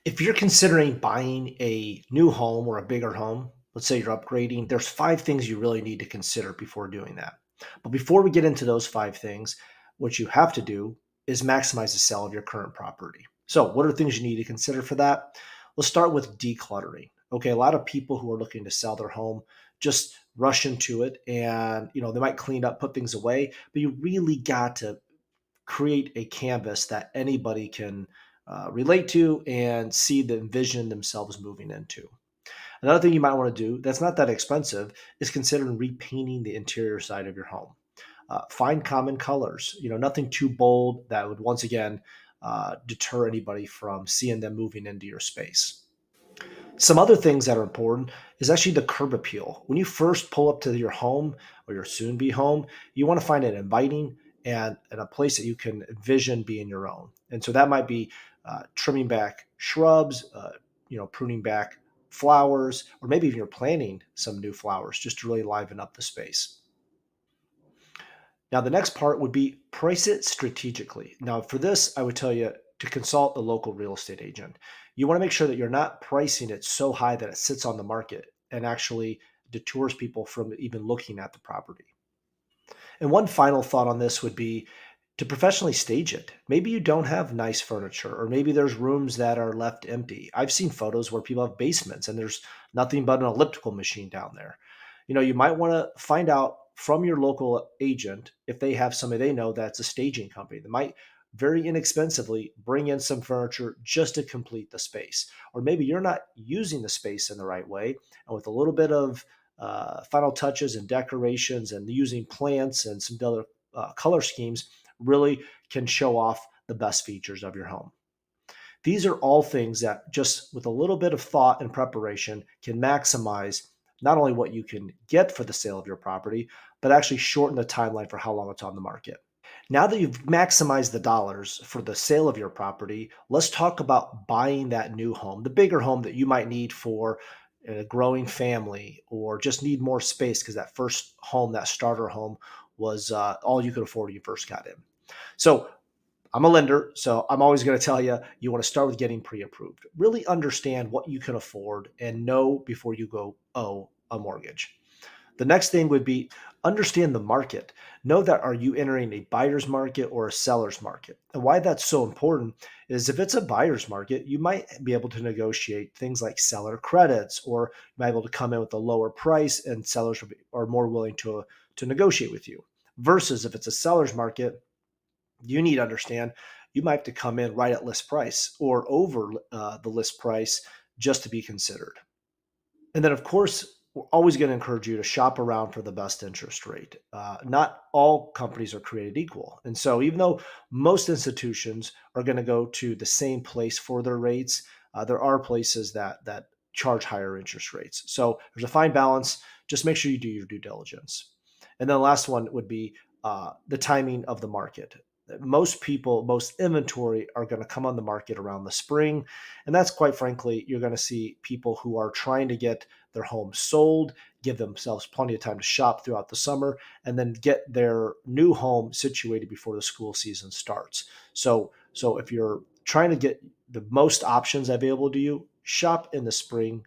If you're considering buying a new home or a bigger home, let's say you're upgrading, there's 5 things you really need to consider before doing that. But before we get into those 5 things, what you have to do is maximize the sale of your current property. So, what are things you need to consider for that? Let's start with decluttering. Okay, a lot of people who are looking to sell their home just rush into it and they might clean up, put things away, but you really got to create a canvas that anybody can relate to and see the envision themselves moving into. Another thing you might want to do that's not that expensive is considering repainting the interior side of your home. Find common colors, nothing too bold that would once again deter anybody from seeing them moving into your space. Some other things that are important is actually the curb appeal. When you first pull up to your home or your soon be home, you want to find it inviting and a place that you can envision being your own. And so that might be trimming back shrubs, pruning back flowers, or maybe even you're planting some new flowers just to really liven up the space. Now, the next part would be price it strategically. Now, for this, I would tell you to consult the local real estate agent. You want to make sure that you're not pricing it so high that it sits on the market and actually detours people from even looking at the property. And one final thought on this would be to professionally stage it. Maybe you don't have nice furniture, or maybe there's rooms that are left empty. I've seen photos where people have basements and there's nothing but an elliptical machine down there. You might want to find out from your local agent if they have somebody they know that's a staging company that might very inexpensively bring in some furniture just to complete the space. Or maybe you're not using the space in the right way. And with a little bit of final touches and decorations and using plants and some other color schemes, really can show off the best features of your home. These are all things that just with a little bit of thought and preparation can maximize not only what you can get for the sale of your property, but actually shorten the timeline for how long it's on the market. Now that you've maximized the dollars for the sale of your property, let's talk about buying that new home, the bigger home that you might need for a growing family or just need more space because that first home, that starter home, was all you could afford when you first got in. So I'm a lender, so I'm always going to tell you you want to start with getting pre-approved. Really understand what you can afford and know before you go owe a mortgage. The next thing would be understand the market. Know that are you entering a buyer's market or a seller's market? And why that's so important is if it's a buyer's market, you might be able to negotiate things like seller credits, or you might be able to come in with a lower price and sellers are more willing to negotiate with you. Versus if it's a seller's market, you need to understand you might have to come in right at list price or over the list price just to be considered. And then, of course, we're always going to encourage you to shop around for the best interest rate. Not all companies are created equal. And so, even though most institutions are going to go to the same place for their rates, there are places that charge higher interest rates. So, there's a fine balance. Just make sure you do your due diligence. And then the last one would be the timing of the market. Most people, most inventory are going to come on the market around the spring. And that's quite frankly, you're going to see people who are trying to get their home sold, give themselves plenty of time to shop throughout the summer, and then get their new home situated before the school season starts. So if you're trying to get the most options available to you, shop in the spring,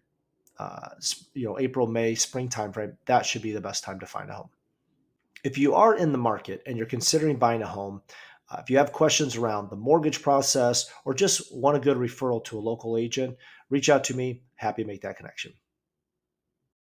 April, May, spring timeframe. That should be the best time to find a home. If you are in the market and you're considering buying a home, if you have questions around the mortgage process or just want a good referral to a local agent, reach out to me. Happy to make that connection.